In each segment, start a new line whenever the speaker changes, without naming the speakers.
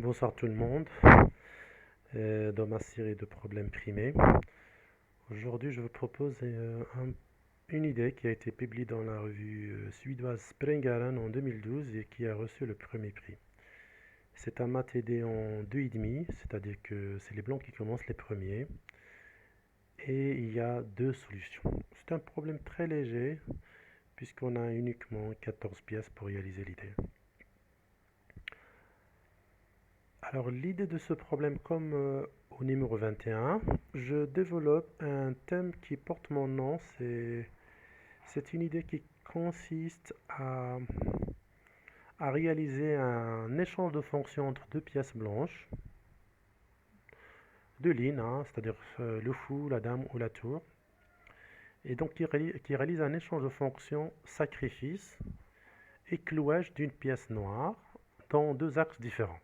Bonsoir tout le monde, dans ma série de problèmes primés. Aujourd'hui, je vous propose une idée qui a été publiée dans la revue suédoise Springaren en 2012 et qui a reçu le premier prix. C'est un math aidé en 2,5, c'est-à-dire que c'est les blancs qui commencent les premiers. Et il y a deux solutions. C'est un problème très léger, puisqu'on a uniquement 14 pièces pour réaliser l'idée. Alors l'idée de ce problème, comme au numéro 21, je développe un thème qui porte mon nom. C'est une idée qui consiste à réaliser un échange de fonctions entre deux pièces blanches, deux lignes, hein, c'est-à-dire le fou, la dame ou la tour. Et donc qui réalise un échange de fonctions sacrifice et clouage d'une pièce noire dans deux axes différents.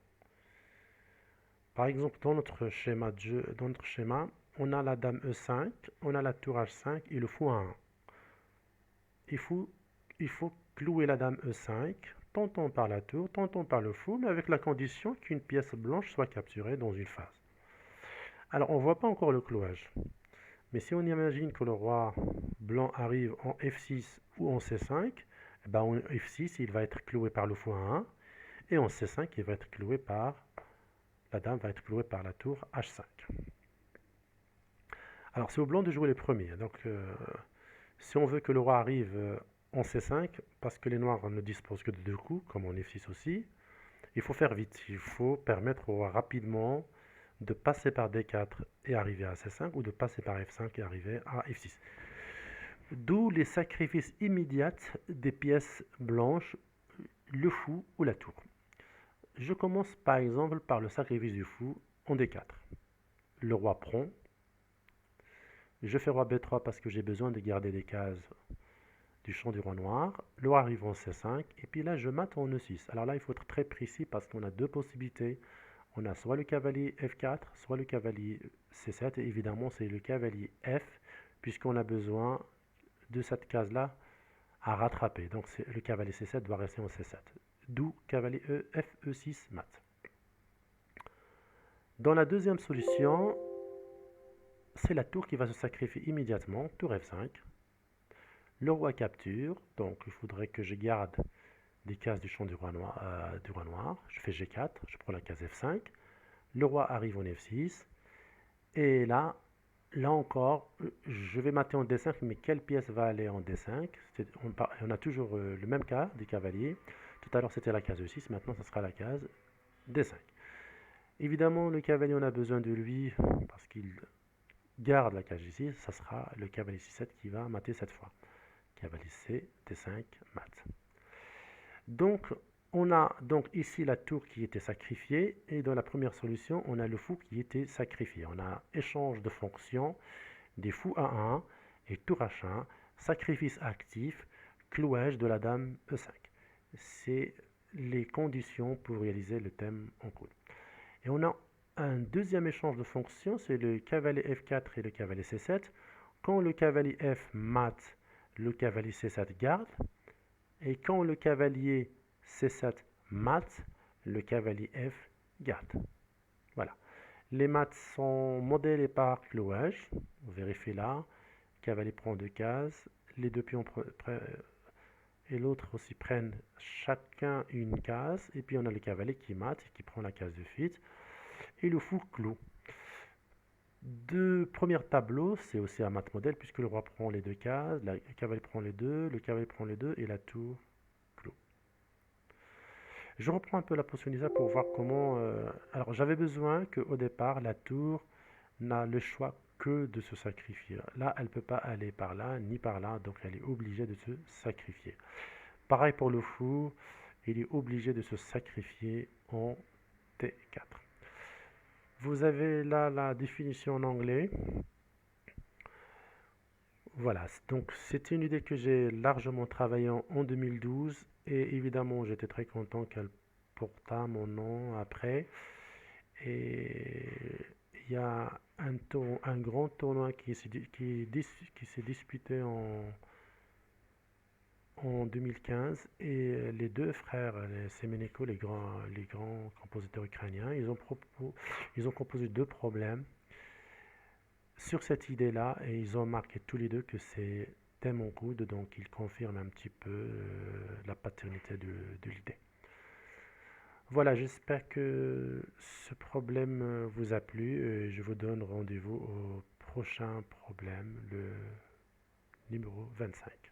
Par exemple, dans notre schéma de jeu, on a la dame E5, on a la tour H5 et le fou A1. Il faut clouer la dame E5, tantôt par la tour, tantôt par le fou, mais avec la condition qu'une pièce blanche soit capturée dans une phase. Alors, on ne voit pas encore le clouage. Mais si on imagine que le roi blanc arrive en F6 ou en C5, eh ben en F6, il va être cloué par le fou A1, et en C5, il va être cloué par la dame va être clouée par la tour H5. Alors c'est au blanc de jouer les premiers. Donc si on veut que le roi arrive en C5, parce que les noirs ne disposent que de deux coups, comme en F6 aussi, il faut faire vite. Il faut permettre au roi rapidement de passer par D4 et arriver à C5, ou de passer par F5 et arriver à F6. D'où les sacrifices immédiats des pièces blanches, le fou ou la tour. Je commence par exemple par le sacrifice du fou en D4. Le roi prend. Je fais roi B3 parce que j'ai besoin de garder des cases du champ du roi noir. Le roi arrive en C5. Et puis là, je mate en E6. Alors là, il faut être très précis parce qu'on a deux possibilités. On a soit le cavalier F4, soit le cavalier C7. Et évidemment, c'est le cavalier F, puisqu'on a besoin de cette case-là à rattraper. Donc le cavalier C7 doit rester en C7. D'où cavalier F, E6, mat. Dans la deuxième solution, c'est la tour qui va se sacrifier immédiatement, tour F5. Le roi capture, donc il faudrait que je garde des cases du champ du roi noir. Je fais G4, je prends la case F5. Le roi arrive en F6. Et là encore, je vais mater en D5, mais quelle pièce va aller en D5? On a toujours le même cas des cavaliers. Tout à l'heure c'était la case E6, maintenant ce sera la case D5. Évidemment, le cavalier, on a besoin de lui parce qu'il garde la case ici. Ça sera le cavalier C7 qui va mater cette fois. Cavalier C, D5, mat. Donc, on a donc ici la tour qui était sacrifiée, et dans la première solution, on a le fou qui était sacrifié. On a échange de fonctions, des fous A1 et tour H1, sacrifice actif, clouage de la dame E5. C'est les conditions pour réaliser le thème en cours. Et on a un deuxième échange de fonctions, c'est le cavalier F4 et le cavalier C7. Quand le cavalier F mate, le cavalier C7 garde. Et quand le cavalier C7 mate, le cavalier F garde. Voilà. Les maths sont modélés par clouage. Vous vérifiez là. Le cavalier prend deux cases. Les deux pions et l'autre aussi prennent chacun une case. Et puis on a le cavalier qui mate et qui prend la case de fuite. Et le fou clôt. Deux premiers tableaux, c'est aussi un math modèle puisque le roi prend les deux cases, le cavalier prend les deux, le cavalier prend les deux et la tour clôt. Je reprends un peu la position d'Isa pour voir comment... alors j'avais besoin qu'au départ la tour n'a le choix que de se sacrifier. Là, elle ne peut pas aller par là ni par là, donc elle est obligée de se sacrifier. Pareil pour le fou, il est obligé de se sacrifier en T4. Vous avez là la définition en anglais. Voilà, donc c'était une idée que j'ai largement travaillée en 2012 et évidemment j'étais très content qu'elle porta mon nom après. Et il y a un grand tournoi qui s'est disputé en 2015 et les deux frères, les Semenenko, les grands compositeurs ukrainiens, ils ont composé deux problèmes sur cette idée-là et ils ont marqué tous les deux que c'est tellement good, donc ils confirment un petit peu la paternité de l'idée. Voilà, j'espère que ce problème vous a plu et je vous donne rendez-vous au prochain problème, le numéro 25.